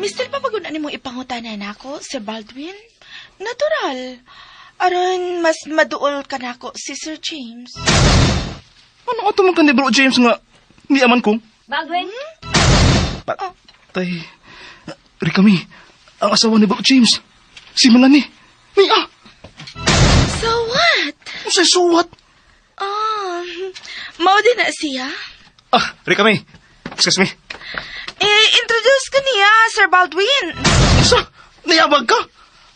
Still pa pag-una ni mo ipangutanan ako, Sir Baldwin? Natural. Aron, mas maduol ka na ako si Sir James. Ano ato man ka ni Bro James nga ni aman kong? Baldwin? Patay. Rikami, ang asawa ni Bro James. Si Melanie. Mia. So what? Say so what? Mao din na siya? Rikami. Excuse me. Introduce ka niya, Sir Baldwin. Sa, niyabag ka?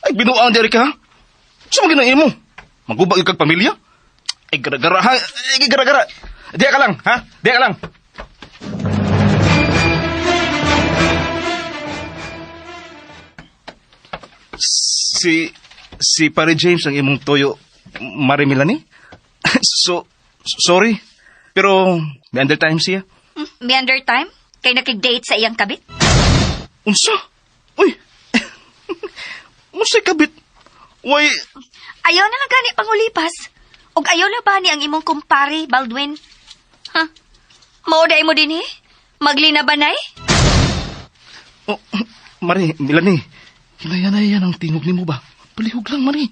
Ay, binuang di ka, ha? Sa mga ginain mo? Magubag kag pamilya? Ay, gara-gara, ha? Ay, gara-gara. Diya ka lang, ha? Diya ka lang. Si Pare James ang imong toyo, Mari Melanie? Sorry. Pero, may under time siya. Meander time? Kay nakig-date sa iyang kabit? Unsa? Uy! Unsa'y kabit? Why? Ayaw na lang gani pangulipas. Og ayaw na ba ni ang imong kumpare, Baldwin? Ha? Mauday mo din eh? Maglinabanay? Oh, Mari, Melanie. Hinayan ang tingog ni mo ba? Palihog lang, Mari.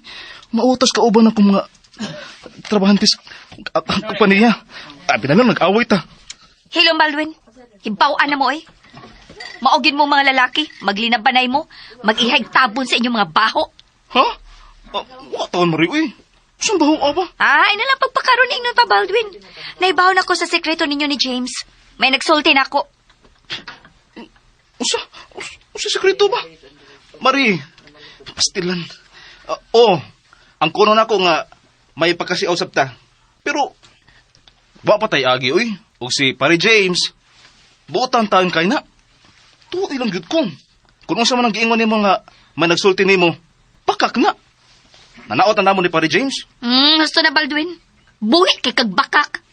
Mautas ka uban akong mga trabahantes kumpanya. Abi na lang, nag-away ta. Hilong Baldwin, hibawan na mo eh. Maugin mo mga lalaki, maglinabanay mo, mag-ihag tabon sa inyong mga baho. Ha? Watawan, Mari, uy. Saan ba ho, aba? Ay, nalang pagpakaroon ingon pa, Baldwin. Naibaw na ko sa sekreto ninyo ni James. May nagsulti na ako. Usa sekreto ba? Mari, pastilan. Ang kuno na ko nga, may pagkasiausap ta. Pero, wa pa tay agi, uy. O si Pare James, buotan taon kay na. Tuwa ilang gyud kong. Kung unsa man ang giingon nimo nga, may nagsulti nimo, pakak na. Nanaot na namo ni Pare James. Gusto na, Baldwin. Buhi kay kagbakak.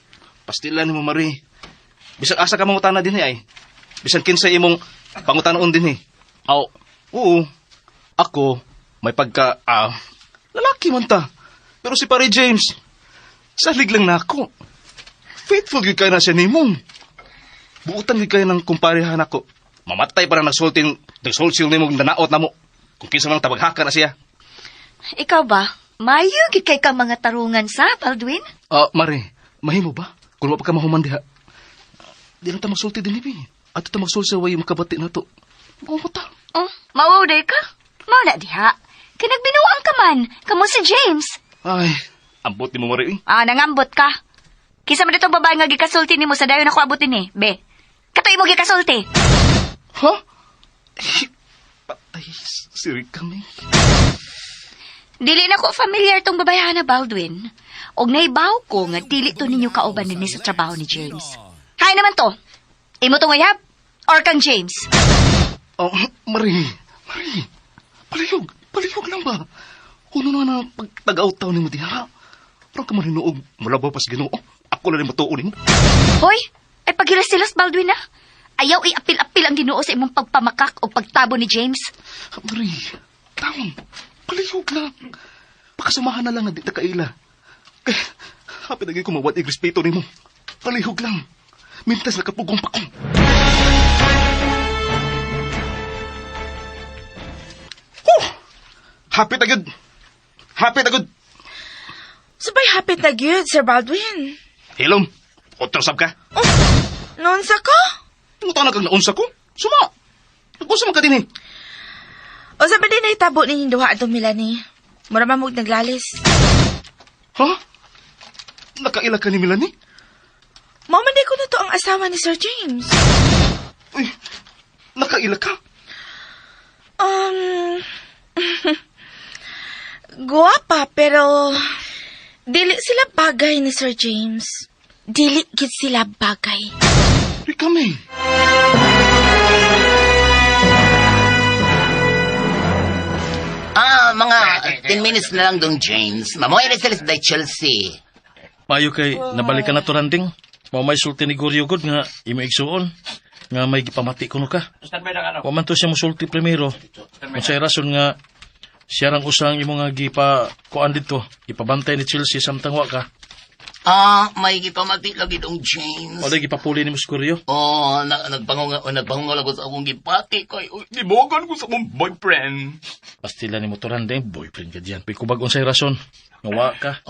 Pastilan mo, Mari. Bisan asa ka mangutana din ay. Bisan kinsa imong pangutanon din oo. Ako, may pagka, lalaki man ta. Pero si Pare James, salig lang na ako. Faithful gid kay na siya nimong. Buutan gid kay ng kumparehan ako. Mamatay pa na nagsulsil nimong nanaot na mo. Kung kinsa man tabaghaka na siya. Ikaw ba? Mayo gid kay ka mga tarungan sa, Baldwin? Mari, mahimo ba? Kung wapa ka mahuman diha. Di na ta magsulti din ibi. At ito magsulsi way makabati na to. Oo ta. Mawawday ka? Mawala diha. Kinagbinuang ka man. Kamu si James. Ay, ambot ni mo, Mari. Nangambot ka. Kisa man itong babae nga gikasulti ni mo sa dayon ako abutin eh. Be, katoy mo gikasulti. Ha? Patay, siri kami. Dili na ko familiar tong babayahan na Baldwin. Og naibaw ko nga dili to ninyo kauban din sa trabaho ni James. Hay naman to. Imo tong uyab? Or kang James? Mari. Palihog lang ba? Kuno na pagtag-out ni mo diha. Parang ka marinuog mula ba pas Ginoo? Ako na rin matuunin mo. Hoy, ay paghilas-silas Baldwin na. Ayaw i-apil-apil ang Ginoo sa imong pagpamakak o pagtabo ni James. Mari, taon. Palihog lang. Pakasamahan na lang na di ta kaila. Kaya, hapi naging kumawad i-respeto ni mo. Palihog lang. Mintas na kapugong pa ko. Hapit agad. Sabay hapit na gyud, Sir Baldwin. Hilom, utrasab ka. Nonsa ka? Tumutan na kang naunsa ko. Suma. Nagpunsa man ka din eh. O sabi din na itabo ninyong duha atong Melanie. Mura mamog naglalis. Ha? Nakaila ka ni Melanie? Mamanday ko na to ang asawa ni Sir James. Uy, nakaila ka? Guwapa, pero dili sila bagay ni Sir James. Dili gid sila bagay. Kami. Mga 10 minutes na lang dong, James. Mamoy na sila sa Chelsea. Mayo kay nabalikan na to randing. Mao may sulti ni Goryo God nga imo igsuon nga may gipamati kuno ka. Wa man to siya mosulti primero. Kung sa rason nga siya rang usang imo nga gipa kuan dito, ipabantay ni Chelsea samtang wa ka. May gipamati lagi dong James. O, lagi papuli ni mo si Goryo. Nagpangungal ako sa akong gipati kay libogan ko sa akong boyfriend. Pastila ni mo Turanding, boyfriend ka diyan. Pikubag unsay rason. Ngawa ka.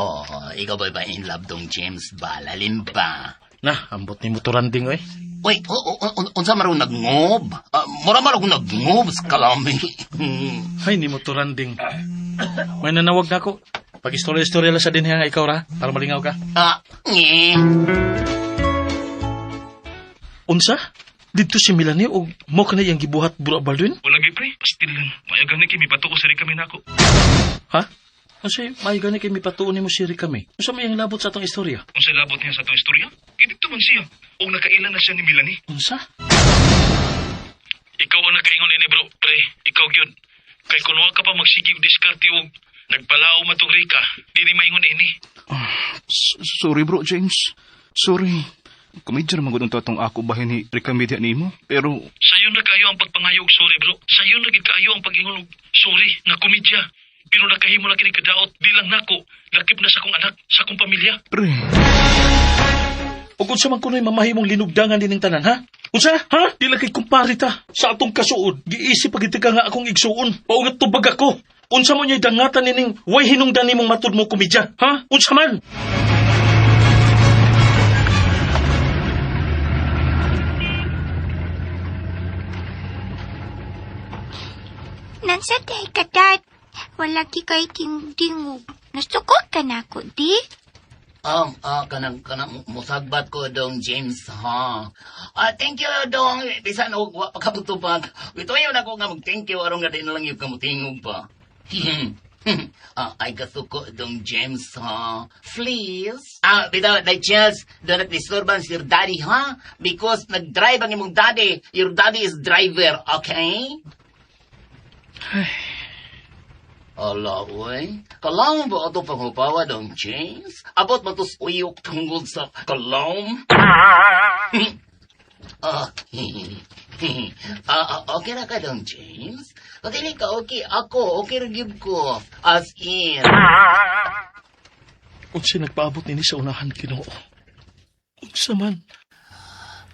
Ikaw ba in love dong James ba? Lalim ba? Na, ambot ni mo Turanding, oy. Wait, unsa marong nagngob? Mura marong nagngob sa kalami. Ay, ni mo Turanding. May nanawag na ako. Pag istorya-istorya lang sa din nga ikaw ra, para malingaw ka. Nye. Unsa? Dito si Melanie o mo ka na yung gibuhat Bro Baldwin? Wala pre, pastil lang. Mayagan ni kimi patuko sa kami nako. Ha? Kasi may gani kay mipatuon ni mo si kami. Unsa may ang labot sa atong istorya? Unsa labot niya sa atong istorya? Kidito man siya. O nakailan na siya ni Melanie. Unsa? Ikaw ang nakaingon ini bro, pre. Ikaw gyud. Kay kuno ka pa magsigig diskarte og nagpalao matong Rika. Dili maingon ini. Sorry bro, James. Sorry. Kumidjar magudon to atong ako bahin ni Rika Media nimo. Pero Sayon na kayo ang pagpangayog sorry bro. Sayon na gid kayo ang pagingon og sorry na komedya. Pero nakahimo na kini kadaot di lang nako. Lakip na sa akong anak, sa akong pamilya. pre, O kung sa man kuno'y mamahimong linugdangan din ng tanan, ha? Unsa? Ha? Di lang kay kumparita. Sa atong kasuod, giisip pagiti ka nga akong igsuon. Paugat tubag ako. Unsa mo niya'y dangatan nining way hinungdan nimong matud mo komedya, ha? Unsa man? Nansa day ka, Dad? Wala ki kay dingdingog. Nasukot ka na ako, di? Kanang musagbat ko dong James, ha? Thank you dong, bisan og wa pa kabutubag. Ito yun ako nga mag-thank you, arong nga din lang yung kamutingog pa. Ay kasuko dong James, ha? Please? Bitaw, like Chels, do not disturban your daddy, ha? Because nag-drive ang imong daddy. Your daddy is driver, okay? Ala, uy. Kalaom ba ito panghupawa dong James? Abot mo tos uyok tungkol sa kalaom? Okay na ka dong James? Kung hindi ka okay, ako, okay rin give ko. As in. Unsa nagpaabot nini sa unahan Ginoo? Unsa man?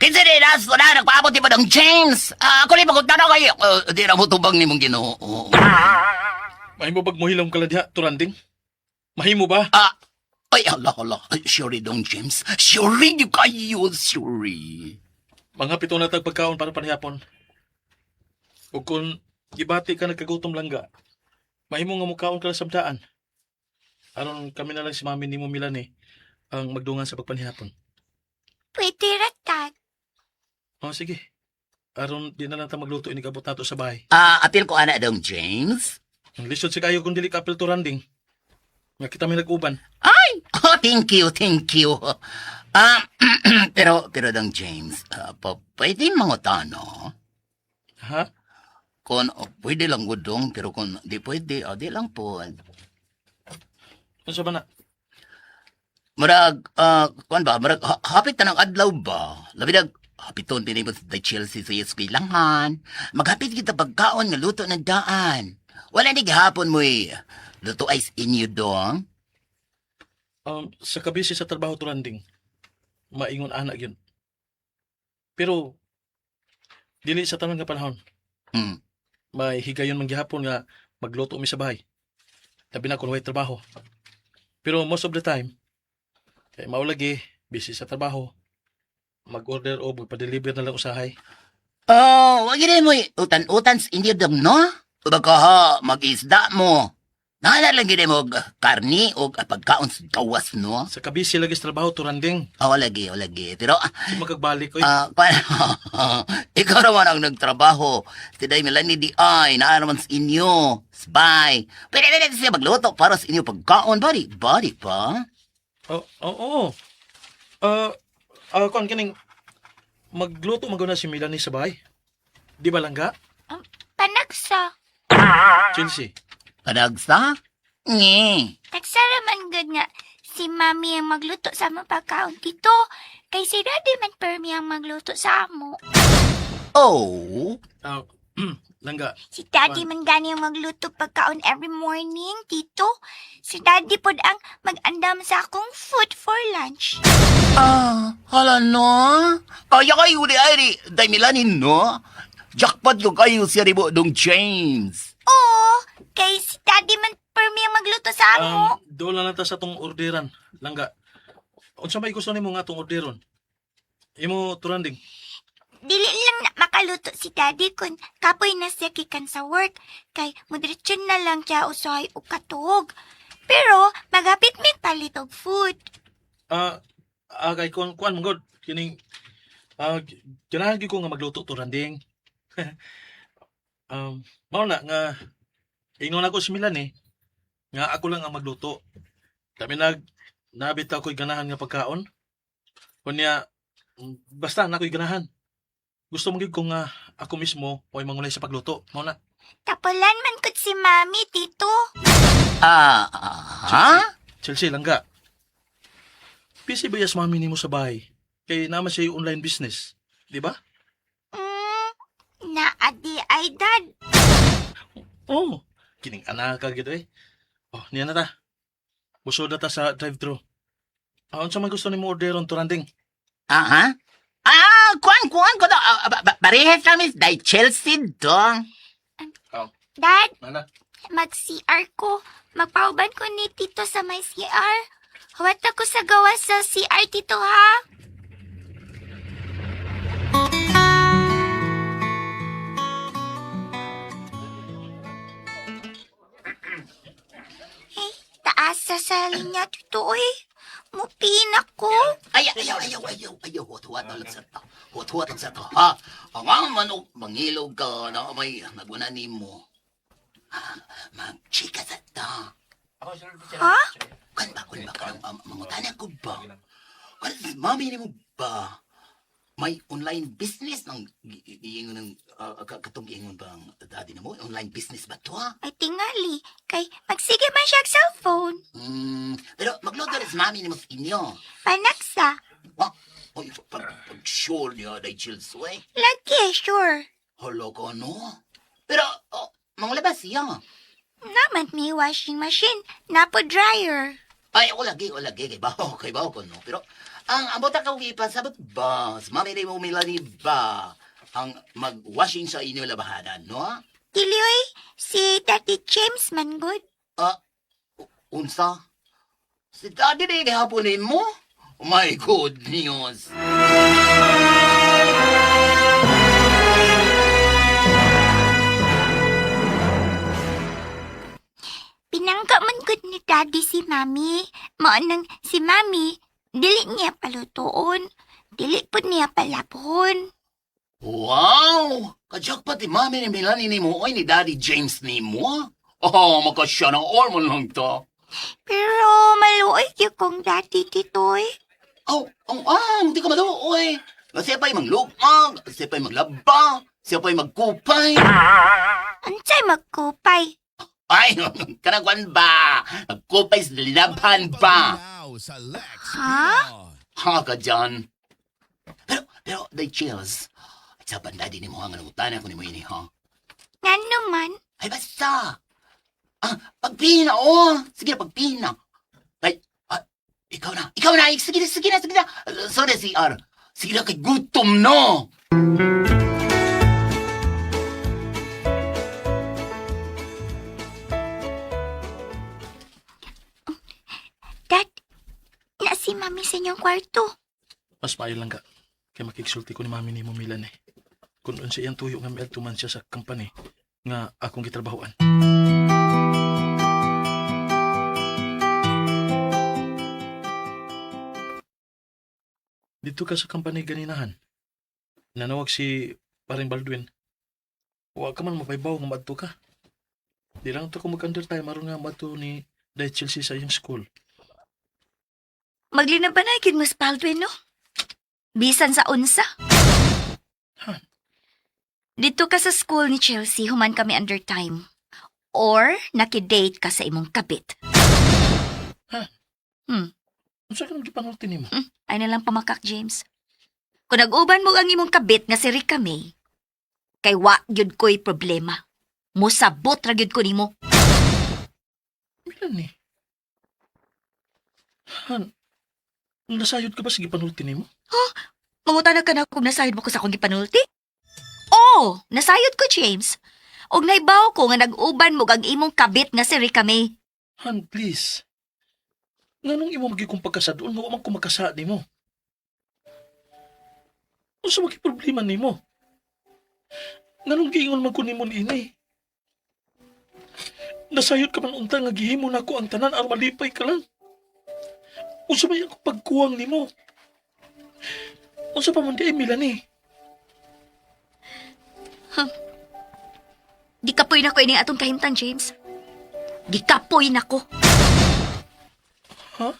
Kinsa din as na nagpaabot di ba dong James? Ako rin magutano kayo. Di na mo tubang ni mong Ginoo. Mahimo bag mo hilom kala diha, Turanding? Mahimo ba? Ay, Allah. Sorry dong James. Sorry di kayo, sorry. Mga pito na tag pagkaon para panihapon. O kung gibati ka nagkagutom langga, mahimo nga mukaon ka lang sa sabdaan. Aron kami na lang si mami ni mo Melanie ang magdungan sa pagpanihapon. Pwede ra, Dad. O sige. Aron di na lang ta magluto inigabot nato sa bahay. Apil ko ana dong James. Ang lisod si kayo kung dili ka apel Turanding. Nga kita may nag-uban. Ay! Thank you. Pero dong James, pwede mangutano? Ha? Kung pwede lang gudong, pero kung di pwede, di lang po. Ano ba na? Marag, hapit na ng adlaw ba? Labidag, hapiton pinibot sa Chelsea sa eskwelahan. Maghapit kita pagkaon nga luto ng daan. Wala ni gahapon mo luto ice inyo dong? Sa kabisi sa trabaho Turanding, maingon anak yun. Pero, dili sa tanan nga panahon. May higayon man gihapon nga magluto mi sa bahay. Labi na kung way trabaho. Pero most of the time, kay maulagi, busy sa trabaho, mag-order o magpa-deliver na lang usahay. Wag yun mo utan-utan sa inyo dong, no? Baka ha, mag-isda mo. Naalala gini mo karni o pagkaon sa kawas, no? Sa kabisi lagi sa trabaho Turanding. Lagi. Pero, Si magagbalik, oy. Ikaw naman ang nagtrabaho. Si Day Melanie di ay, naaraman sa inyo. Spy. Pwede siya magluto para sa inyo pagkaon. Body pa? Oo. Kung kining magluto maguna si Melanie sa bahay. Di ba langga? Panagsa. Chelsea. Panagsa? Nye. Nagsaraman good nga si Mami ang magluto sa among pagkaon dito. Kay si Daddy man permi ang magluto sa amo. Oh. Langga. Si Daddy man gani yung magluto pagkaon every morning, Tito. Si Daddy pod ang mag-andam sa akong food for lunch. Hala no? Kaya kayo di ay day milanin no? Jackpot ko kayo siya ribo dong James. Oo, kay si Daddy man permi ang magluto sa amo. Doon lang nata sa tong orderan. Langga. Unsa may gusto nimo nga tong orderon? Imo turanding. Dili lang na makaluto si Daddy kun kapoy na siya kikan sa work. Kay mudiretsyon na lang siya usahay o katog. Pero magapit may palit og food. Kay kuan mong god. Kining, ganahan gyud ko nga magluto turanding. Mao na nga, ingon ako si Milan nga ako lang ang magluto. Kami nabit ako'y ganahan nga pagkaon. Kunya, basta na ako'y ganahan. Gusto mo gid ko nga ako mismo mo'y mangulay sa pagluto. Mao na. Tapulan man kud si Mami, Tito. Ha? Chelsea, langga. Busy ba yas mami nimo sa bahay? Kay naman siya yung online business. Di ba? Naadi ay Dad. Oo. Kining anak ka gito niya na ta. Busod na ta sa drive-thru. Unsa man gusto nimo orderon turanding? Kuan ko daw. Parehas kami day Chelsea dong. Dad, Nana. mag-CR ko. Magpauban ko ni Tito sa may CR. Huwat ako sa gawa sa CR, Tito, ha? Hey, taas sa salin niya, Tito, Mupin ako. Ayaw. Huwat lang sa to. Huwat lang sa to, ha? Ang manok, mangilog ka na may naguna ni mo. Mag-chika sa to. Ha? Kan ba ka ng mangutana ko ba? Kan mami ni mo ba? May online business ng katong giingon ba ang daddy na mo? Online business ba to, ha? Ay, tingali. Kay, magsige man siya sa cellphone. Pero magloto rin sa mami ni mo sa inyo. Panaksa. Oy, pag-sure niya, day chills, Lagi, sure. Hala ka, no? Pero, manglabas siya. Naman may washing machine. Napo dryer. Ay, wala lagi, kay baho ko, no? Pero, ang abota ka pasabot ba? Sa mami ni mo Milani ba? Ang mag-washing sa inyo labahanan, no? Dili, si Daddy James man good. Unsa? Si daddy na haponin mo? Oh my good news. Pinangga man good ni Daddy si Mami. Maanang si Mami, dili niya palutoon. Dili po niya palabhon. Wow! Kadyak pati mami ni Milani ni mo ni Daddy James ni mo? Makasya ng ormon lang to. Pero maluoy yung kong Daddy Titoy. Hindi ka maluoy. Siya pa'y manglupag, siya pa'y maglaba, siya pa'y magkupay. Ansay magkupay. Ay, kanagwan ba? Magkupay sa linaban ba? Ha? Ha ka dyan? Pero, they chills. At sa banda din mo nga nangutan ako ni mo ini, ha? Nga naman. Ay, basta. Pagpina, Sige, pagpina. Ay, ikaw na. Sige na. Sorry, CR. Sige na, kay gutom, no? Dad, na si Mami sa inyong kwarto. Mas maayo lang ka. Kaya makiksulti ko ni mami ni mo Milan Kung unsa iyang tuyo nga miadtuman siya sa company nga akong gitrabahoan. Dito ka sa company ganinahan. Nanawag si paring Baldwin. Huwag ka man mapaybaw nga maadto ka. Di lang ito ko mag-under time aron nga maadto ni Day Chelsea sa iyong school. Maglinabanay mas Baldwin, no? Bisan sa unsa. Dito ka sa school ni Chelsea, human kami under time. Or, nakidate ka sa imong kabit. Unsa ka nang gipanulti nimo? Ay na lang pamakak, James. Kung nag-uban mo ang imong kabit nga si Rica May, Kay wa gyud ko'y problema. Musabot ra gyud ko nimo. Melanie. Han, nasayod ka ba sa gipanulti nimo? Mangutana ka na kung nasayod mo ko sa akong gipanulti? Oo, nasayod ko, James. Og naibaw ko nga nag-uban mo ang imong kabit nga si Rica May. Han, please. Nganong imo magi kong pagkasa doon, nga man kumakasa nimo. Unsa magi problema nimo? Nganong giingon man ko nimo niini? Nasayod ka man unta nga gihimo nako ang tanan aron malipay ka lang. Unsa may ako pagkuwang nimo? Unsa pa man di ay Melanie? Gikapoy na ko ini atong kahimtang, James. Gikapoy na ko. Ha?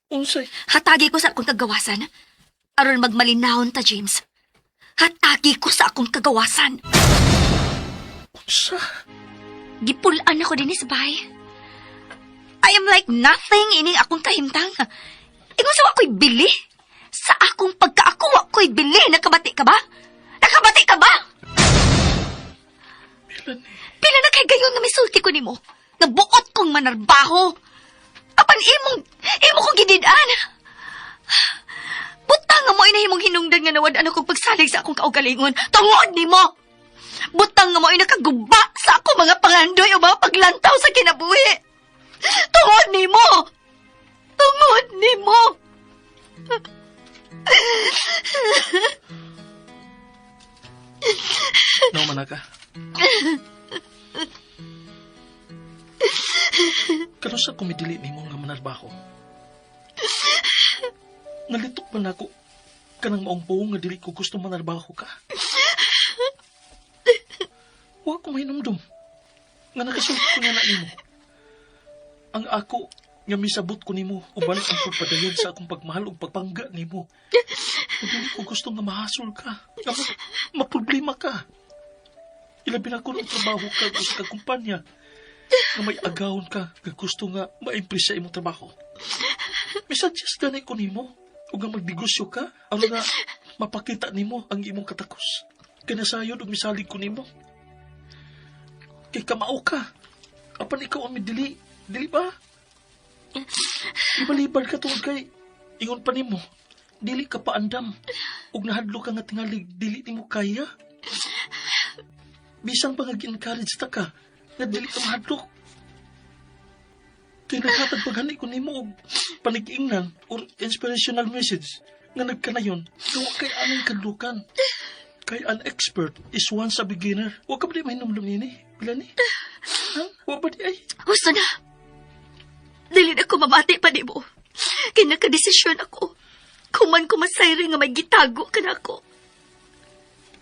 Unsay? Hatagi ko sa akong kagawasan. Aron magmalinahon ta, James. Hatagi ko sa akong kagawasan. Unsa? Gipulaan ako din sa bahay. I am like nothing ining akong kahimtang. Ingon sa ako'y bili. Sa akong pagkaakuha ko'y bili. Nakabati ka ba? Nakabati ka ba? Melanie. Pila na kay gayon nga misulti ko nimo. Nga buot kong manarbaho. Apan imo kong gididaan. Butang nga mo inahimong hinungdan nga nawad-an akong pagsalig sa akong kaugalingon. Tungod nimo. Butang nga mo inakaguba sa ako mga pangandoy o mga paglantaw sa kinabuhi. Tungod nimo. Tungod nimo. Nauman na ka. Kanusa kumidili nimo nga manarbaho? Nalitok man ako kanang maong buong nga dili ko gusto manarbaho ka. Wa ko mahinumdum nga nakasulti ko na nimo. Ang ako nga misabot ko nimo uban ang pagpadayon sa akong pagmahal ug pagpangga nimo. Dili ko gusto nga mahasol ka, nga maproblema ka. Ilabi na ko ng trabaho ka sa kakumpanya nga may agawon ka nga gusto nga ma-impress sa imong trabaho. Misuggest ganay ko nimo ug nga magnegosyo ka aron nga mapakita nimo ang imong katakos. Kinasayod ug misalig ko nimo. Kay kamao ka. Apan ikaw ang midili. Dili ba? Ibalibad ka tungod kay ingon pa nimo. Dili ka paandam. Ug nahadlo ka nga tingalig dili nimo kaya. Bisang pa nga gi-encourage ta ka nga dili ka mahadlok. Kay naghatag paghani ko nimo og panig-ingnan or inspirational message nga nagkanayon nga kay anong kadlukan. Kay an expert is once a beginner. Huwag ka ba di mahinumdum nini? Melanie? Ha? Huwag ba di ay? Gusto na. Dili na ko mamati pa di mo. Kaya nakadesisyon ako. Kuman ko masayri nga may gitago ka na ako.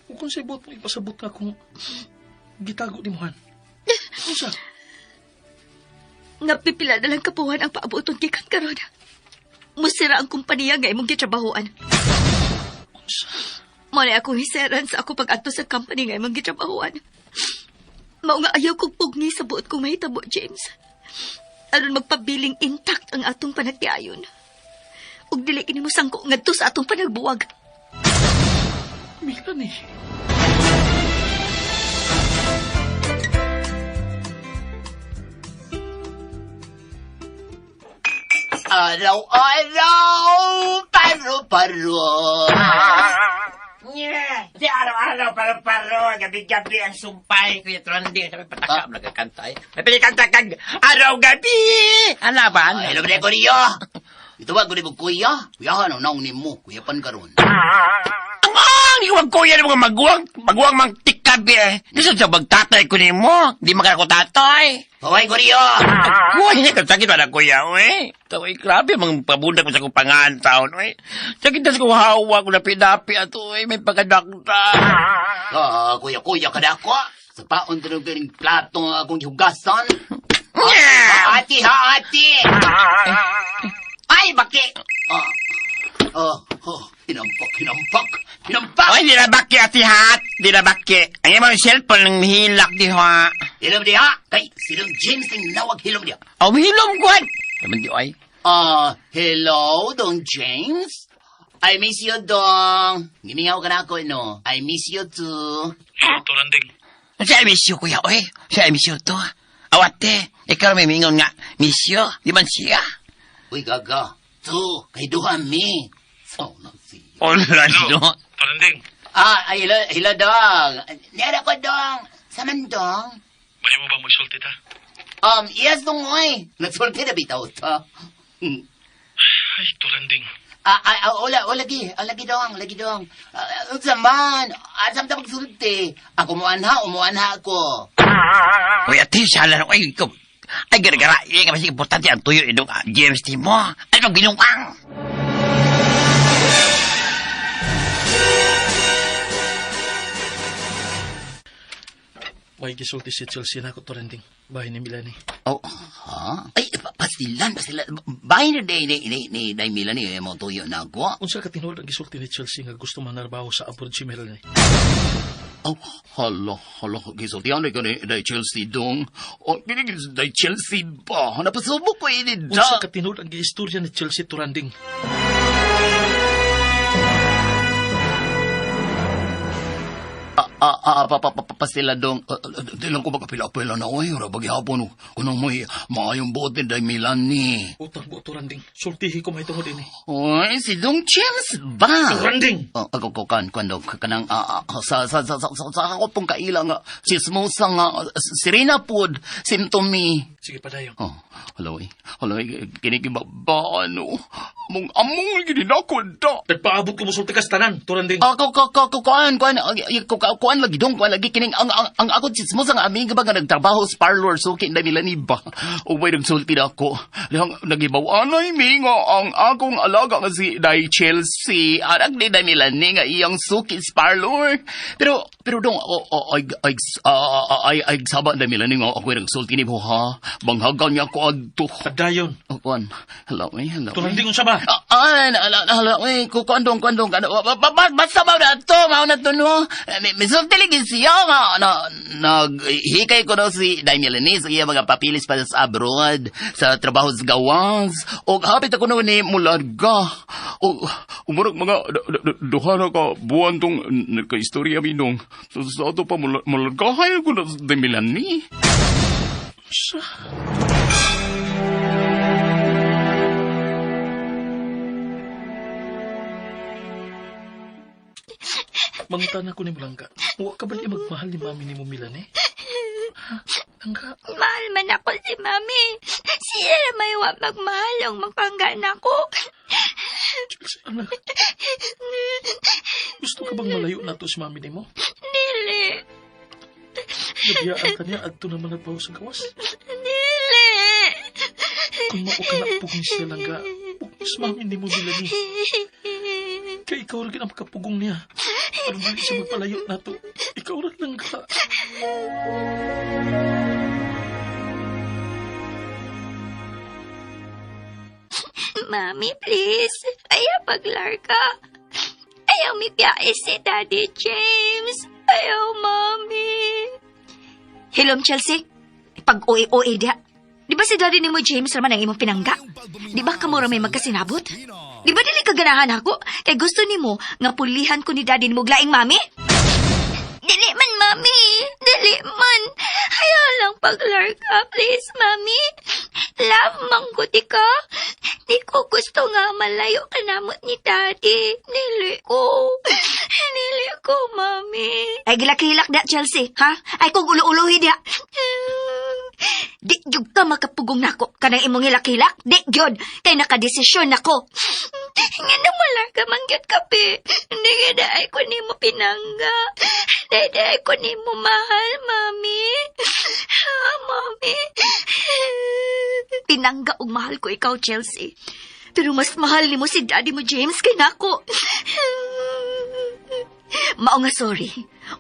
Huwag kong saibot mo ipasabot ka kung gitago ni Mohan. Ano sa? Napipila na lang kapuhan ang paabuton gikan karon. Musira ang kumpanya nga imong gitrabahoan. Ano sa? Mao na akong hiseran sa ako pag-adto sa company nga imong gitrabahoan. Mao nga ayaw kong pugni sa buot kong mahitabo, James. Aron magpabiling intact ang atong panagtiayon. Ug dili kini mo sangko ngadto sa atong panagbuwag. Melanie. Araw-araw, paro-paro. Di araw-araw, paro-paro, gabi-gabi ang sumpay, Kuya Tronding. Sabi patakam, nagkakanta eh. May pinikanta kag araw-gabi! Ano ba? Ay, hello, Gregorio. Ito ba, guli mo, kuya? Kuya, ano, naong ni mo, kuya pan karon. Ang iwag kuya ng mga maguwang mang tikabi eh. Gusto sa magtatay ko ni mo, di makakako tatay. Kaway, Gorio. Kuya, sakit ba na kuya, uy? Taway, grabe, mga pabundak mo sa kong pangantaon, uy. Sakit na sa kong hawa ko na pinapi at uy, may pagkadakta. Kuya, kada ako. Sa paon tanong galing plato nga akong hugasan. Haati. Ay, baki. Hinampak. Ay, di na baki ati hat. Di na baki. Ang imong cellphone ng mihilak di ha. Hilom diha. Kay, silong James ang nawag hilom diha. Aw, hilom ko. Naman di ay. Hello, Don James? I miss you, Dong. Gimingaw ka na ako, no? I miss you too. Turanding. Siya miss you, kuya, oy. Siya miss you to. Awate, ikaw may mingon nga, miss you, di man siya. Uy, gaga. Tu, kay duha mi. So, siya. Orlando. Turanding. Hello, Dong. Nera ko, Dong. Saman, Dong? Bayo mo ba magsulti ta? Yes, Dong, oy. Nagsulti na bitaw to. Ay, Turanding. Lagi dong. Zaman, asam ta magsulti. Ako umuanha ako. Uy, ati, siya lang, ay, ikaw. Ay, gara-gara, iya ka masih importante ang tuyo idong James Timo. Ay, magbinungkang. May gisulti si Chelsea na ako, Turanding. Bahay ni Milani. Oh, ha? Ay, pastilan. Bahay na ni Milani, mo tuyo na ako. Unsa ka tinuod ang gisulti ni Chelsea nga gusto manarbaho sa abroad si Melanie? Oh, hala, gisultihan ka ni Chelsea, Dong. Oh, ginigis ni Chelsea ba? Napasubok ko ini, Unsa ka tinuod ang giistorya ni Chelsea, Turanding? Pastilan, Dong. Di lang ko magkapila-pila na, oy. Rabagi hapon, kunang may maayong bote day Milani. Utang mo, Turanding. Sultihi ko may tungod ini. Oy, si Dong James ba? Turanding! Ako Dong, kanang, sa ako pong kaila nga, si Smosa nga, Serena Pod, Sintomi. Sige, padayon. Oh, haloy, kinikiba, ano, among gininakod da. Nagpaabot ko mo sulti ka sa tanan, Turanding. Kuan lagi dong, kuan lagi kining ang ako sismo sa amiga ba nga nagtrabaho sa parlor so kin nila ni ba. O way nagsulti na ako. Lang nagibaw anay mi nga ang akong alaga nga si Dai Chelsea. Anak ni nila ni nga iyang suki sa parlor. Pero dong ay saba na nila ni nga ako nagsulti ni mo ha. Banghagan niya ko adto. Padayon. Kuan. Hello. Turanding unsa ba? Kuan dong. Basta ba na to, mao na to no. Misulti lagi siya nga, naghikay ko na si Dai Milani sa iya mga papilis pa sa abroad, sa trabaho sa gawas, o hapit ako na ni Mularga. O umurag mga duha na ka buwan tong nagka-istorya minong. Sa ato pa Mulargahay ko na sa Dai Milani. Mangutana ko ni Langga. Huwag ka ba niya magmahal ni Mami ni mo, Milani? Langga? Mahal man ako si Mami. Siya na may wa magmahal ang magpanggan ako. Chelsea, anak. Gusto ka bang malayo na to si Mami ni mo? Dili. Nabiyaan ka niya at ito naman nagbaho sa gawas. Dili. Kung mao ka na pugong siya, Langga, pugong si Mami ni mo, Milani. Kaya ikaw rin ang makapugong niya. Ano ba siya magpalayo na to? Ikaw rin lang ka. Mami, please. Ayaw paglarka. Ayaw mipiyae si Daddy James. Ayaw, Mami. Hello, Chelsea. Pag-uwi-uwi dia. Di ba si Daddy ni mo James naman ang imong pinangga? Di ba kamura may magkasinabot? Di ba dili kaganahan ako? Kay gusto ni mo nga pulihan ko ni Daddy ni mo glaing, Mami? Dili man, Mami. Dili man. Ayaw lang paglarka, please, Mami. Love, mangguti ka. Di ko gusto nga malayo ka namot ni Daddy. Dili ko, Mami. Ay, gilak-hilak da, Chelsea, ha? Ay, kung ulo-ulohi da. Di gyud ka makapugong nako kanang imong hilak-hilak. Di gyud kay nakadesisyon nako. Nga namala ka mangyud kape. Hindi ay ko nimo pinangga. Day ko nimo mahal, Mami. Ha, Mami. Pinangga ug mahal ko ikaw, Chelsea. Pero mas mahal nimo si Daddy mo James kay nako. Mao nga sorry.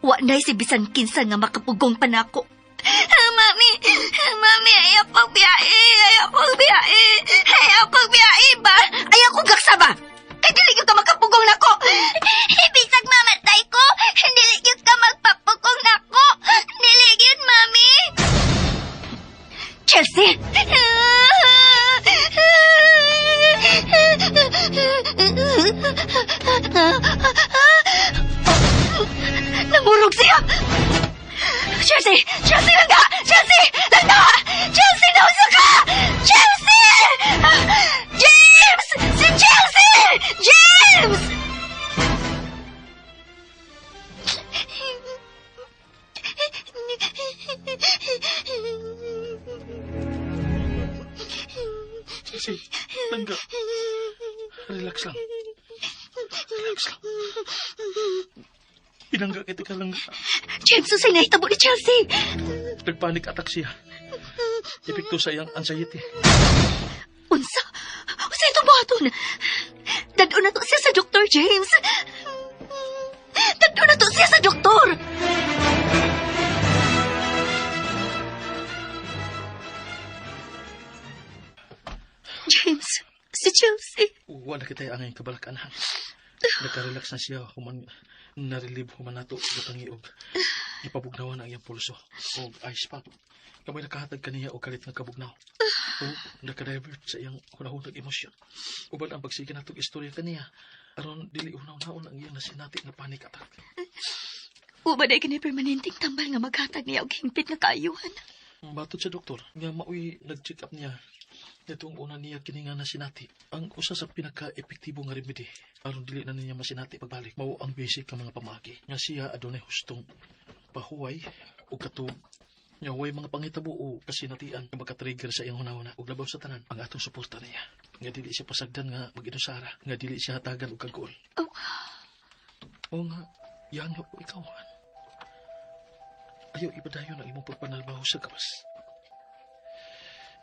Wa nay si bisan kinsa nga makapugong pa nako. Mami, ayaw pagbiyahe ba? Ayaw kong gaksa ba? Kaya dili ka magkapugong nako. Ibisag mamatay ko, dili ka magpapugong nako. Dili yun, Mami. Chelsea! Namurog siya! Chelsea! Chelsea, langga! Chelsea! Langga! Chelsea, nausa ka! Chelsea! James! Si Chelsea! James! Chelsea, langga. Relax lang. Relax lang. Pinangga kita ka lang. James, susay na hitabo ni Chelsea! Nagpanic attack siya. Epekto sa iyang anxiety. Unsa? Unsa ito baton? Dadto na to siya sa Dr. James. Dadto na to siya sa doktor. James, si Chelsea. Wala kita ang iyong kabalakanan. Nagka-relax na siya human narilib human nato gatangiog. Ipabugnawan ang iyang pulso o ice pack. Kamay nakahatag kaniya o kalit nga kabugnaw. O nakadivert sa iyang hunahunag emosyon. Uban ang pagsige natong istorya kaniya. Aron dili unaw-naon ang iyang nasinati nga panic attack. Uban ay kini permanenteng tambal nga maghatag niya og hingpit nga kaayuhan. Batod sa doktor, nga maui nag-check up niya. Itong una niya kini nga nasinati. Ang usa sa pinaka-epektibo nga remedy aron dili na niya masinati pagbalik. Mao ang basic nga mga pamagi. Nga siya adunay hustong pahuway o katog. Nga way mga pangitabo o kasinatian nga makatrigger sa iyang hunahuna ug labaw sa tanan ang atong suporta niya. Nga dili siya pasagdan nga mag-inusara. Nga dili siya hatagan og kagol. Oh. O nga, yan nga po ikaw. Ayaw ibadayon ang imong pagpanalbaho sa gawas.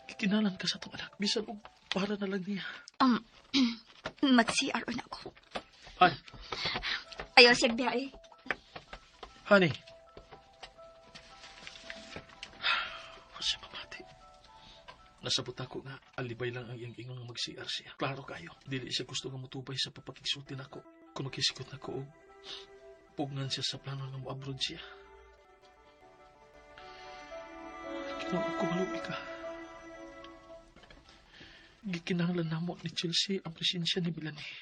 Kikinalan ka sa itong anak. Bisan o para na lang niya. Mag-CR na ako. Han, Ayaw siya biyahe. honey. Kasi mamati. Nasabot ako nga, alibay lang ang iyang ingon nga mag-CR siya. Klaro kayo. Dili siya gusto nga mutubay sa papakigsultin ako. Kung makisikot na ko, pugnan siya sa plano nga mo-abroad siya. Kinawa ko malubi ka. Gikinahanglan namo ni Chelsea ang presensya ni Melanie.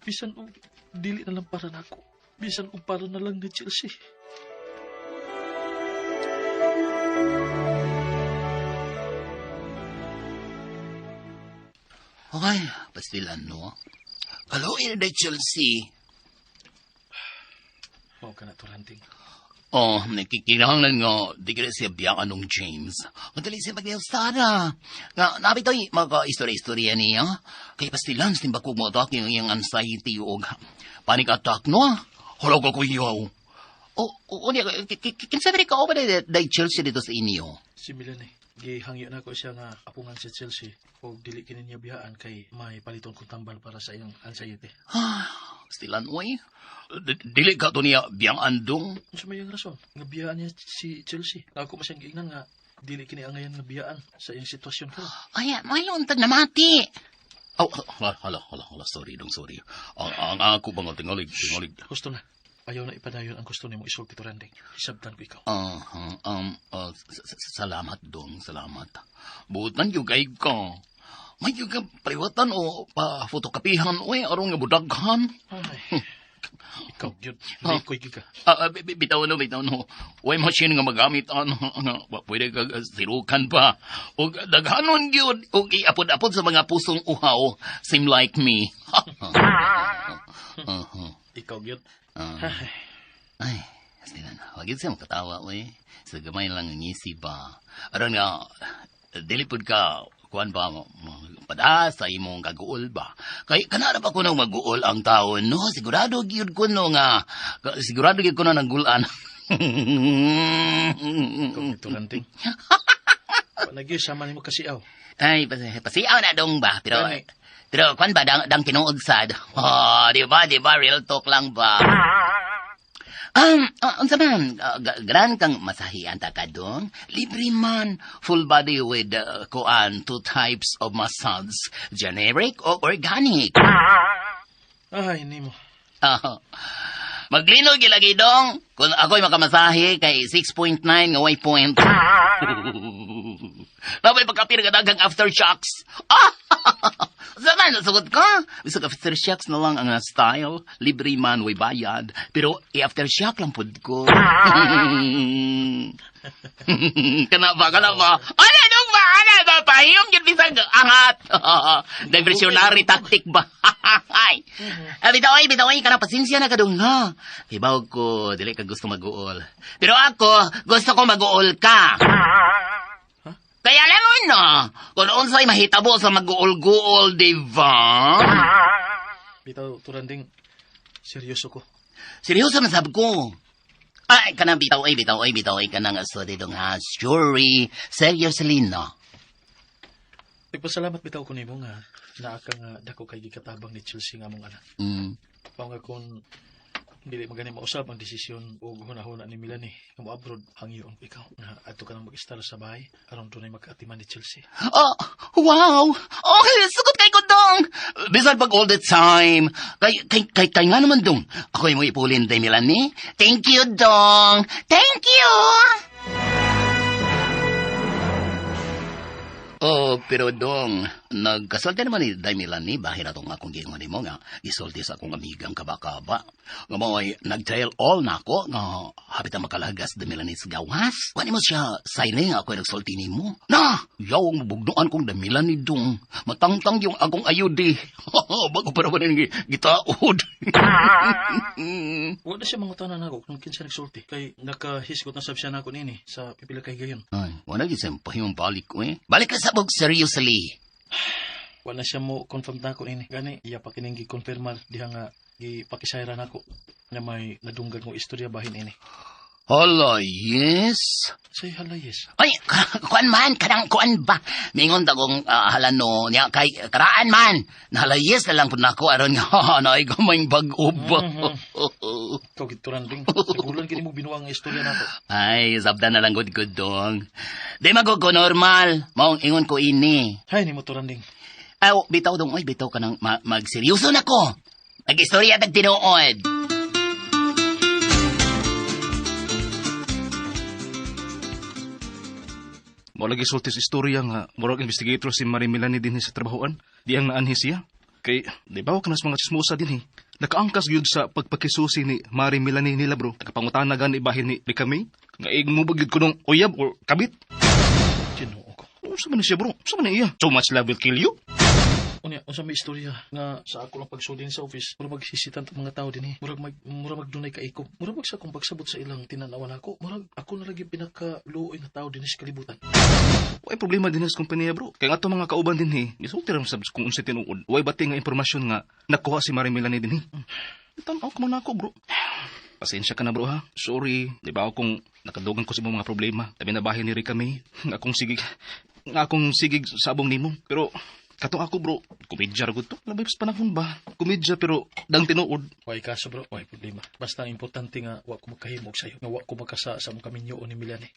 Bisan o dili na lang para nako. Bisan o para na lang ni Chelsea. Okay, pastilan no. Kaluin na Chelsea. Mao ka na to, Ranting. Oh, nakikinahanglan nga, di ka na siya biyak anong James. Madali siya mag-Sara. Nga, napitoy, mga-istorya-istorya niya. Kaya pastilan, simba ko mo attack yung anxiety o panic attack, no? Halaw ko yaw. O niya, kinsabi ka o ba na Chelsea dito sa inyo? Si Melanie. Gihangyo na ko siya nga apungan si Chelsea o dili kinin niya biyaan kay may paliton kong tambal para sa iyong anxiety. Pastilan, oy. Dili ka to niya biyang andong. Sa may rason, nga biyaan niya si Chelsea. Ako masyang giingnan nga dili kini angayan nga biyaan sa iyong sitwasyon ko. Ay, may luntag na mati. Oh, hala, sorry. Ang ako bang tingalig. Gusto na. Ayaw na ipadayon ang gusto ni mo isulti to, Ranting. Isabtan ko ikaw. Salamat dong, salamat. Buutan yung kay ko. May yung paliwatan o pa-fotokapihan o arong nga budaghan. Ay, ikaw yun. Hindi ko ka. Bitaw no. Uy, machine nga magamit pwede ka sirukan pa. O daghanon yun. O iapod-apod sa mga pusong uhaw. Seem like me. Ikaw yun. Ay, astinan. Wag yun siya makatawa, uy. Sa gamay lang ang isip ba. Aron nga, dilipod ka, kuhan ba, pada sa imong kaguol ba? Kay kanarap ako nang maguol ang taon, no? Sigurado gyud ko no nga. Sigurado gyud ko na nanggulan. Ikaw ito, Ranting. Panagyo, sama ni mo kasi aw. Ay, pasiaw na dong ba? Pero, Gani. pero kwan ba, dang tinuod sad? Oh, di ba? Real talk lang ba? Unsa man, gran kang masahian ta ka dong? Libre man, full body with, 2 types of massage, generic o organic. Ay, hindi mo. Maglinog ilagi dong, kung ako'y makamasahe kay 6.9 nga way point. Labay pagkapir ka dagang aftershocks. Ah! Saan nasugot ka? Bisag aftershocks na lang ang style. Libre man, way bayad. Pero i-aftershock lang pod ko. Kana ba? Ano ba? Pahiyong yun bisag angat. Diversionary tactic ba? Bitaw, kana pasensya na ka dong ha. Ibaw ko, dili ka gusto mag-uol. Pero ako, gusto ko mag-uol ka. Kaya alam mo na, kung unsay mahitabo sa mag-uol-guol, di ba? Bitaw, Turanding, seryoso ko. Seryoso masab ko. Ay, kanang bitaw, kanang asodi dong ha. Story, seriously na. Nagpasalamat bitaw ko nimo nga naaka nga dako kay gikatabang ni Chelsea nga mong anak. Pao nga kung dili magani mausab ang desisyon o hunahuna ni Melanie nga mo-abroad ang iyong ikaw nga adto ka nang mag-install sa bahay aron dunay magkaatiman ni Chelsea. Oh, wow! Oh, sugot kay ko dong! Bisan pag all the time. Kay nga naman dong. Ako yung ipulin day Melanie. Thank you, dong! Thank you! Oh, pero dong, nagkasulti naman ni Day Melanie bahir atong akong gingon mo nga isulti sa akong amigang kabakaba. Nga mo'y nag-trail all na ako nga hapit ang makalagas Day Melanie sa gawas. Wani mo siya signing ako nagsulti ni mo. Na, yaw ang bugnuan kong Day Melanie dong. Matangtang yung akong ayudi. Bago pa naman yung gitaod. Wala siya mangutanan ako kung kinsa nagsulti kay nakahisgot na sab siya nako nini sa pipila kay gayon. Ay, wala gisem pa yung balik ko eh. Balik ka sa bug seriously. Wala siya mo confirm na ako nini. Gani iya pa kining gi-confirmar diha nga gipakisayran nako na may nadunggan mo istorya bahin ini. Hala, yes. Say hala yes. Ay, kuan man, kuan ba? Mingon tagong halano niya kay karaan man. Nahalayes na lang po na ako aron nga naay gamayng bag-o ba. Ikaw Turanding, nagulan kini mo binuang ang istorya nato. Ay, sabda na lang good dong. Di magko normal. Maong ingon ko ini. Hay ni mo Turanding. Aw, bitaw dong, oy, bitaw ka nang magseryoso na ko. Nag-istorya tag tinuod. Wala gisulti sa istorya nga murag investigator si Marie Melanie din sa trabahoan. Di ang naanhi siya. Kay, di ba ka nas mga chismosa din Nakaangkas gyud sa pagpakisusi ni Marie Melanie nila bro. Nakapangutana gani ibahin ni Ricami. Nga igmo ba gyud ko nung uyab or kabit. Ginoo ko. Unsa man siya bro? Unsa man iya? So much love will kill you? Unya, unsa may istorya nga sa ako lang pagsudin sa office, murag magsisitan ang mga tao dinhi. Murag magdunay kaiko. Murag magsa kung pagsabot sa ilang tinanawan ako. Murag ako na lagi pinakaluoy nga tao dinhi sa kalibutan. Way problema din sa kumpanya bro. Kaya nga to mga kauban din gisulti ra sab kung unsa tinuod. Way bati nga impormasyon nga nakuha si Marie Melanie din Tanaw ka man ako bro. Pasensya ka na bro ha. Sorry. Di ba akong nakadugan ko sa mga problema. Tabi na bahay ni Ricami. Nga akong sigig sa abong nimo. Pero katong ako bro, kumedya ra gud to. Labay sa panahon ba? Kumedya pero dang tinuod. Way kaso bro, way problema. Basta ang importante nga wa ko magkahimog sayo. Nga wa ko magkasa sa mong kaminyo o ni Melanie.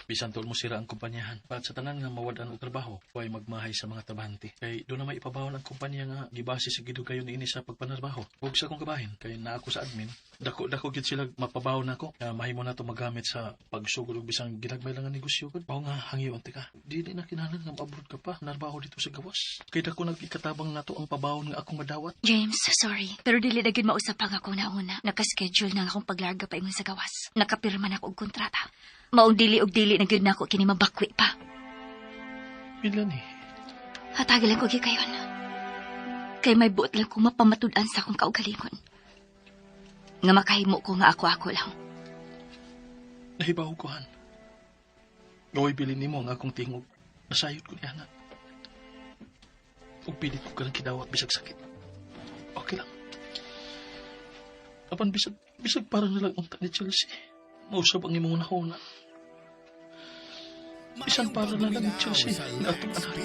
Bisan tol mo sira ang kumpanyahan. At sa tanan nga mawadan og trabaho, way magmahay sa mga trabahante. Kay doon na may ipabawon ang kumpanya nga gibase sa gidugayon ini sa pagpanarbaho. Huwag sa kong kabahin, kay na ako sa admin, dako gid sila mapabawon nako. Mahimo na to magamit sa pagsugod og bisang ginagmay lang nga negosyo gud. Mao nga hangyo ka. Dili na kinahanglan nga abroad ka pa, narbaho dito sa gawas. Kay dako nagikatabang nato ang pabawon nga akong madawat. James, sorry. Pero dili na gid mausap ang ako na una. Naka-schedule na akong paglarga pa ingon sa gawas. Nakapirma na ako og kontrata. Maong dili og dili na gyud nako kini mabakwi pa. Melanie. Hatagal lang ko gikayon. Kay may buot lang ko mapamatud-an sa akong kaugalingon. Nga makahimo ko nga ako lang. Nahibaw ko han. Gaway bilin nimo ang akong tingog. Nasayod ko ni anak. Ug pilit ko ka lang kidawat bisag sakit. Okay lang. Apan bisag para na lang unta ni Chelsea. Mausap ang imong nahuna. Bisan para na lang ni Chelsea na atong anak.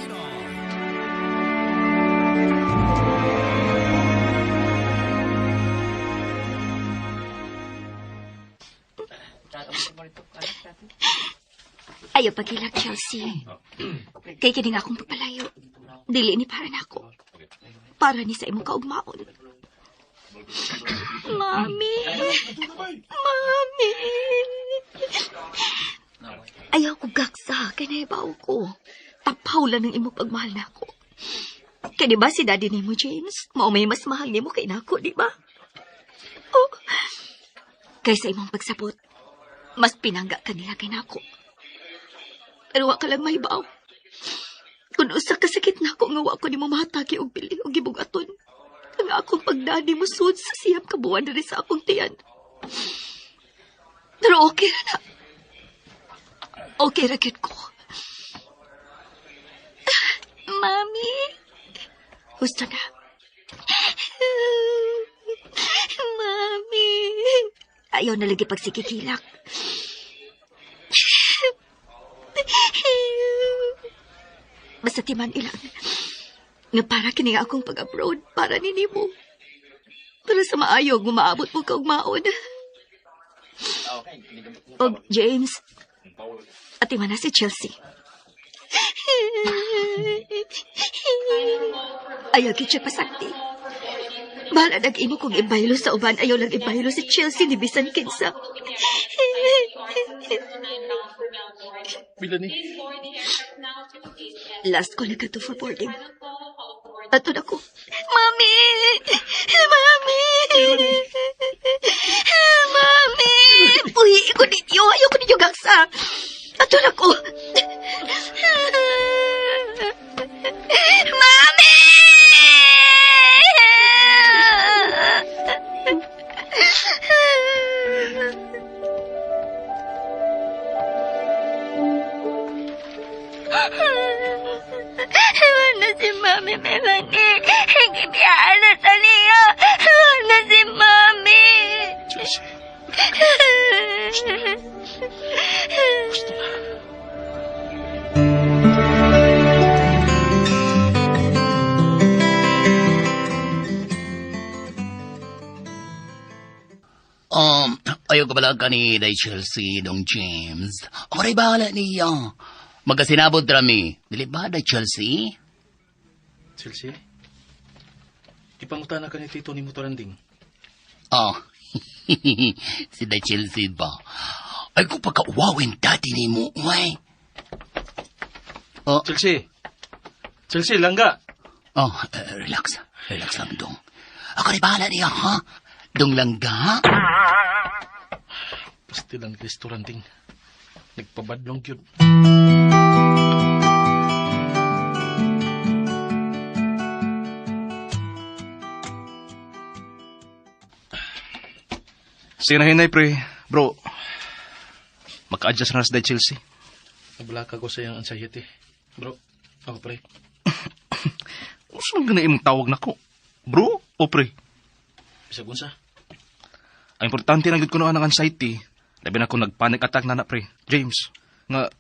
Ayaw pagilak, Chelsea. Kay kining akong pagpalayo. Dili ni para na ako. Para ni sa imong kaugmaon. Mami! Mami! Ayaw ko gaksa, kinahibaw ko. Tapaw lang ng imo pagmahal na ako. Kaya ba si daddy ni mo, James? Mao may mas mahal ni mo kay nako, di ba? Oh. Kaysa imong pagsabot, mas pinangga ka niya kay nako. Pero wa ka lang mahibaw. Kung usa ka sakit na ako, nga wa ko ni mo mahatagi og bili og gibugaton. Ang akong pagdadi mo sud sa siyam kabuan diri sa akong tiyan. Pero okay na. Okay ra gyud ko. Mami. Gusto na. Mami. Ayaw na lagi pagsikikilak. Basta timan ilang. Nga para kini akong pag-abroad para nini mo. Para sa maayog mo maabot mo kaog maon. Og James, at iman na si Chelsea. Ayaw gid siya pasakti. Bahala nag-imo kong ibaylo sa uban. Ayaw lang ibaylo si Chelsea ni bisan kinsa. Bila ni? Last ko na ka to for boarding. Ato na ko. Mami! Mami! Mami! Uy, ko ninyo. Ayaw ko ninyo gaksa. Ato na ko. Mami! Wala si Mami, Melanie. Hindi biyaan sa niya. Wala si Mami. Ayaw ka pala ka ni Day Chelsea, Dong James. Ako rin bahala niya. Magkasinabot rami. Dili ba, Day Chelsea? Chelsea? Ipangutan na ka ni Tito ni Motoranding. Oh, si Day Chelsea ba? Ay ko pagkauwawin dati ni mo, uy. Oh, Chelsea! Chelsea, langga! oh, relax. Relax lang, Dong. Ako rin bahala niya, ha? Dong langga? Basta lang restauranding. Nagpabadlong yun. Sige na hinay, pre. Bro, maka-adjust na sa Day Chelsea. Nabalaka ko sa iyang anxiety. Bro, ako pre. Gusto lang ganun imong tawag na ko. Bro o pre? Bisag unsa? Ang importante na gud ko noon ang anxiety. Labi na ako nag-panic attack na pre. James, nga,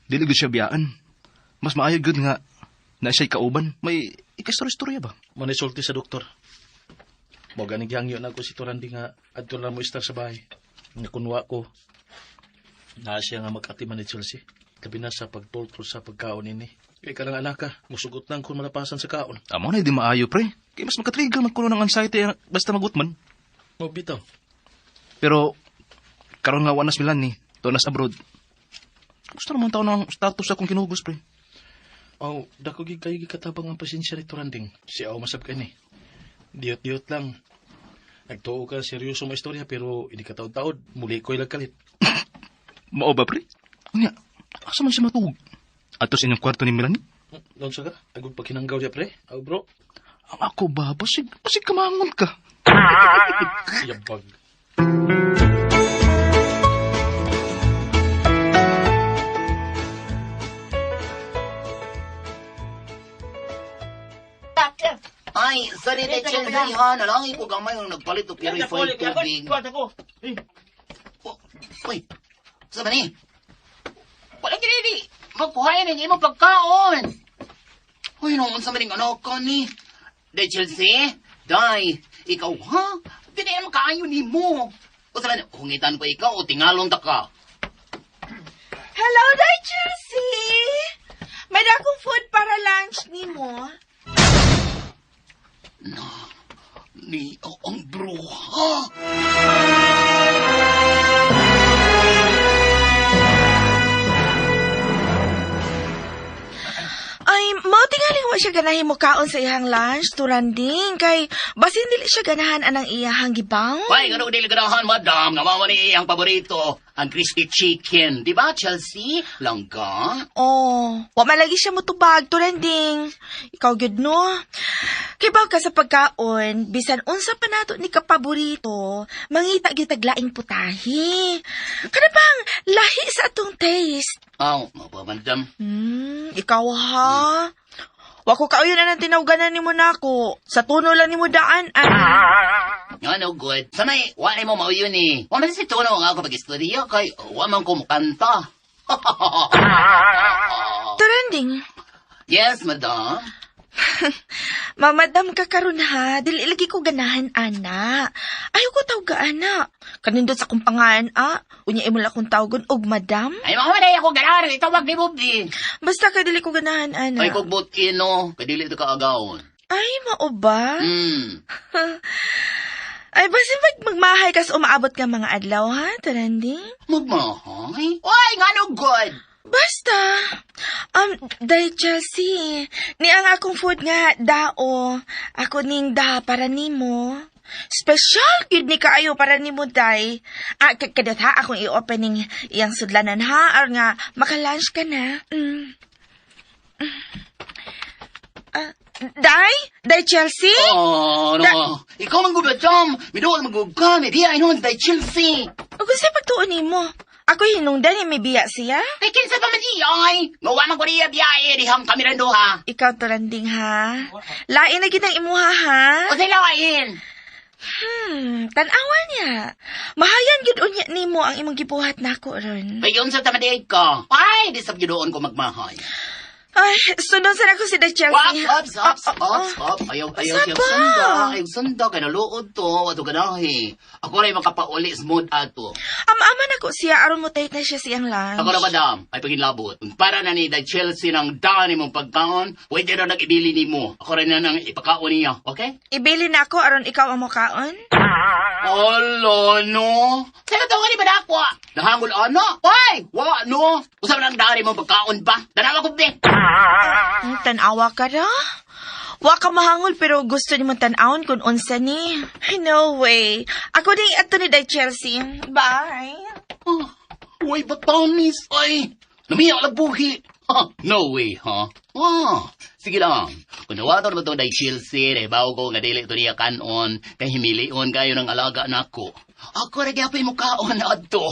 dili gud siya biyaan. Mas maayo gud nga, na siya'y kauban. May ikastorya-storya ba? Manisulti sa doktor. Mo ganing gihangyo na ko si Torandi nga adto na mo istar sa bahay. Nga kunwa ko. Na siya nga mag-atiman ni Chelsea. Labi na sa pagtultol sa pagkaon ini. Kaya ka lang anak ka, musugot lang kung malapasan sa kaon. Amo na di maayo pre. Kaya mas makatrigger magkulo ng anxiety basta magutman. Mo bitaw. Pero, karon nga wanas milan ni, tunas abroad. Gusto naman tao ng status sa kong kinugos, pre. Oh, dako gid kayo gikatabang ang pasensya ni Toranding. Si aw masab ka ni. Diyot-diyot lang. Nagtuo ka seryoso mo istorya pero hindi ka taod-taod. Muli ko'y lagkalit. Mao ba, pre? Nga, asa man siya matugog? Ato sa inyong kwarto ni Melanie? Doon sa ka? Agod pa kinanggaw niya, pre? Aw, bro? Ang ako ba? Pasig kamangon ka. Yabag. Ay, sorry, Day Chelsea, ha? Nalangi ko gamay yung nagpalit o purified tubig. Oh, uy, sa ba ni? Wala kinili. Magkuhain ang imo pagkaon. Uy, noon sa maning ano ka ni? Day Chelsea? Day, ikaw ha? Hindi naman kaayo ni mo. O sa ba, hungitan pa ikaw o tingalon ta ka? Hello, Day Chelsea! May dakong food para lunch ni mo. No. ni ang bruha. Ay, mao tingali wa siya ganahin mo kaon sa iyang lunch, turanding. Kay, basin dili siya ganahan anang iyahang gibaw. Why, ganun dili ganahan, madam. Nga ni ang paborito, ang crispy chicken. Di ba, Chelsea? Langga? Oh, wa man lagi siya motubag, turanding. Ikaw gyud no. Kay baw ka sa pagkaon, bisan unsa pa nato ni kapaborito, mangita gyud laing putahe. Kada bang lahi sa atong taste. Aw, madam. Ikaw ha? Wako kauyo na ng tinawganan ni mo nako. Sa tuno lang ni mo daan. Ano, good. Sanay, wala mo mao yun eh. Wala si Tuno nga ako pag-istorya kay wala man ko makanta. Turanding. Yes, madam. Mamadam ka karon ha, dili lagi ko ganahan ana. Ayaw ko tawga ana. Kanindot sa kong pangaan unya imo la kong tawgon og madam. Ay, makamanay ako ganahan. Itawag ni Bobby. Basta ka dili ko ganahan ana. Ay, kugbot ino. Kadili ito kaagawon. Ay, mao ba? Ay, basta magmahay kas umaabot ka mga adlaw ha, Turanding? Magmahay? Ay, nga no, good. Basta. Day Chelsea, ni ang akong food nga dao. Ako ning da para nimo. Special gid ni kaayo para nimo day. Kadot ha akong i-opening iyang sudlanan ha or nga maka-lunch ka na. Day Chelsea? Oh, no. Ikaw man gubad, Tom. Midool magugka. May biya, inon, day Chelsea. O gusto pagtuon nimo? Ako hinungdan ni may biya siya? Ay, kinsa pa man siya, ay. Ngawa man ko niya biya, dihang kami rin duha. Ikaw Turanding ha? Lain na ginang imuha ha? O sila, ayin. Tanawa niya. Mahayan gid unya nimo ang imong gibuhat nako ron. Ay, yun sa tamadig ka. Ay, di sa gidoon ko magmahay. Ay, sunod sa ako si The Chelsea. Stop. Ayaw sanda. Ayaw sanda. Kaya naluod to. Wato ganahi. Ako rin makapauli smooth ato. Ama nako siya, aron mo tayo na siya siyang lunch. Ako na, madam. Ay paginlabot. Kung para na ni The Chelsea ng daan mong pagkaon, pwede na nag-ibili ni mo. Ako rin na nang ipakaon niya. Okay? Ibili na ako, aron ikaw ang mukaon. Olo, no? Sino tawa ni Badakwa? Nahangol ano? Ay! Wa, no? Usap lang daan mong pagkaon pa. Tanawa ko, be. Tanawa ka na? Wa ka mahangol pero gusto ni mo tanawon kung unsa ni. No way. Ako ni ato ni The Chelsea. Bye. Uy, batanis. Ay, namiyak lang buhi. No way, ha? Sige lang. Kung nawator mo itong day Chelsea, bago ko nga dili ito niya kanon, kay himilion kayo ng alaga na ako. Ako rin kaya mo kaon na ito.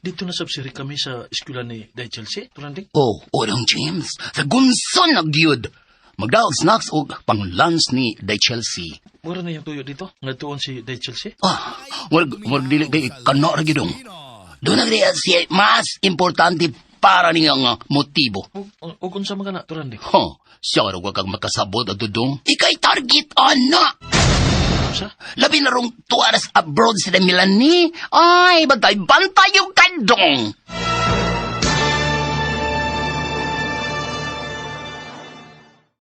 Dito na subsiri kami sa eskwela ni Day Chelsea, Turanding. Oh, lang James. Sa gunson nagyud. Magdaog snacks o pang-lunch ni Day Chelsea. Mura na yung tuyo dito. Nagtuon si Day Chelsea. Wag dili kay kano ra gidong. Doon na siya mas importante para niyang motibo. O kung sa mga na, Turanding. Siya rin wag kang makasabot at dudong. Ikay target, ana! Sa? Labi na rong 2 hours abroad sila Milani. Ay, bantay yung kandong.